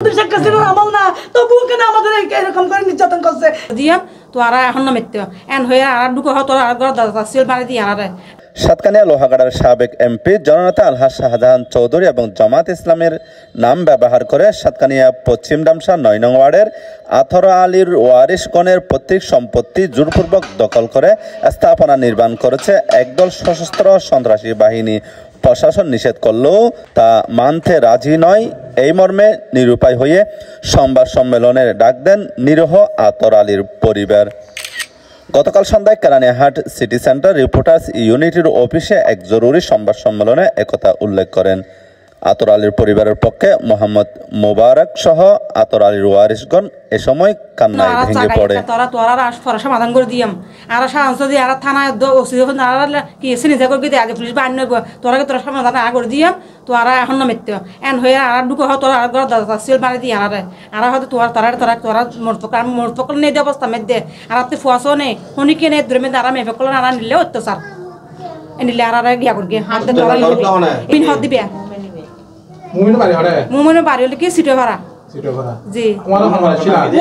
আমল না তবু কেন আমাদের এরকম করে নির্যাতন করছে দিয়াম তো আর এখন না মিথ্যা এন হয়ে আর দুটো হতো আর দাদা সিল মারি দিয়ে আর সাতকানিয়া লোহাগাড়ার সাবেক এমপি জননেতা আলহাজ শাহজাহান চৌধুরী এবং জামাত ইসলামের নাম ব্যবহার করে সাতকানিয়া পশ্চিম ডামসা ৯ নং ওয়ার্ডের আথর আলীর ওয়ারিশগণের পৈতৃক সম্পত্তি জোরপূর্বক দখল করে স্থাপনা নির্মাণ করেছে একদল সশস্ত্র সন্ত্রাসী বাহিনী। প্রশাসন নিষেধ করলেও তা মানতে রাজি নয়। এই মর্মে নিরুপায় হয়ে সংবাদ সম্মেলনের ডাক দেন নিরীহ আথর আলীর পরিবার। গতকাল সন্ধ্যায় কেরানীহাট সিটি সেন্টার রিপোর্টার্স ইউনিটির অফিসে এক জরুরি সংবাদ সম্মেলনে একথা উল্লেখ করেন। আথর আলীর পরিবারের পক্ষে মোহাম্মদ মোবারক সহ আথর আলীর ওয়ারিশগণ এ সময় কান্নায় ভেঙে পড়ে। সমাধান করে দিয়াম আর সাহায্য দিয়ে আর থানায় কি এসে নিজে করে দিয়ে আগে পুলিশ বাড়ি নেব তোরা সমাধান করে দিয়াম তো আর এখন না মিথ্য এন হয়ে আর দুটো হয় তোরা দাদা সিল মারি দিয়ে আর হয়তো তোরা মোটপকল নেই দিয়ে অবস্থা মেদে আর আপনি ফুয়াশও নেই শনিকে নেই দূরে মেদে আর মেফকল আর নিলে অত্যাচার নিলে আর গিয়া করে গিয়ে হাত দিয়ে হাত দিবে মুমিনের বাড়ি হলে কি সিটে ভাড়া জি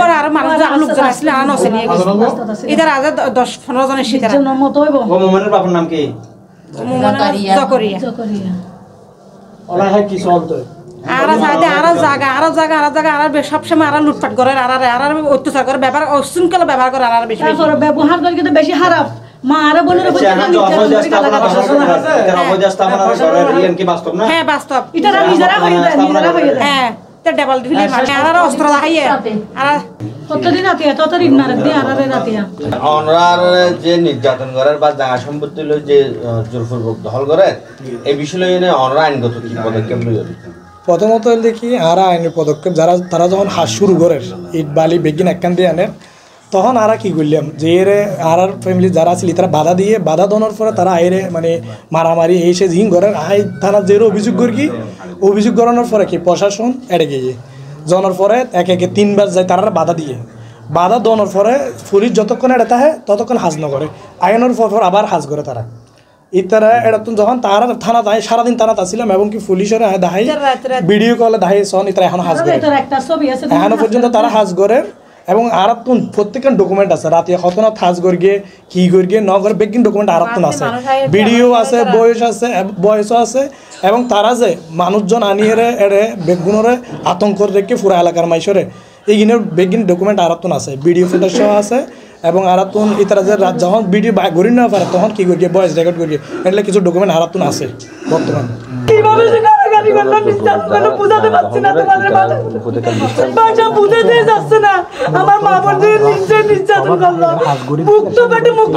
ওরা আর মানুষ লোকজন আসলে আর নসে নিয়ে গেছে এদের আজ 10-15 জনের শীতের মুমিনের বাবার নাম কি? জকরিয়া। ওলা হয় কি চলতো আর জায়গা আর সবসময় আর লুটপাট করে আর অত্যাচার করে ব্যবহার অশৃঙ্খলা ব্যবহার করে আর বেশি ব্যবহার করে কিন্তু বেশি খারাপ হ্যাঁ বাস্তব হ্যাঁ যে নির্যাতন করার বা জায়গা সম্পত্তি যে জোরপূর্বক দখল করে এই বিষয়ে আইনগত কি পদক্ষেপ লইল? প্রথমত দেখি আর আইনের পদক্ষেপ তারা যখন হাত শুরু করে ইট বালি বেগিন একখান দিয়ে আনে তখন আর কি করলাম যে আর ফ্যামিলি যারা ছিল তারা বাধা দেওয়ার পরে তারা আইরে মানে মারামারি এসে জিং ঘরের আই থানা যে অভিযোগ করি অভিযোগ করানোর পরে কি প্রশাসন এড়ে গিয়ে জানার পরে একে 3 বার যায় তারা বাধা দেওয়ার পরে পুলিশ যতক্ষণ এড়ে থাকে ততক্ষণ হাজ নকরে আইনের পর আবার হাজ করে তারা ইতারা এটা যখন তারা থানা দায় সারাদিন থানা আসছিলাম এবং কি পুলিশের দাহাই ভিডিও কলে দাহাই সন ইতারা এখন হাজ করে এখনো পর্যন্ত তারা হাজ করে এবং আর প্রত্যেকের ডকুমেন্ট আছে রাতে হতনা থাজ গিয়ে কি গিয়ে ন করে বেগিন ডকুমেন্ট আর আছে ভিডিও আছে বয়সও আছে এবং তারা যে মানুষজন আনিয়ে এড়ে বেগুনরে আতঙ্ক রেখে পুরা এলাকার মাইসরে এইগুলোর বেগিন ডকুমেন্ট আর আছে ভিডিও ফুটেজ আছে এবং আর ইতারা যে যখন ভিডিও ঘুরি না পারে তখন কি করিয়ে বয়স রেকর্ড করিয়ে এগুলো কিছু ডকুমেন্ট আর আছে বর্তমান আমার মা বোনদের নির্যাতন করলো মুখ তো পেটে মুখ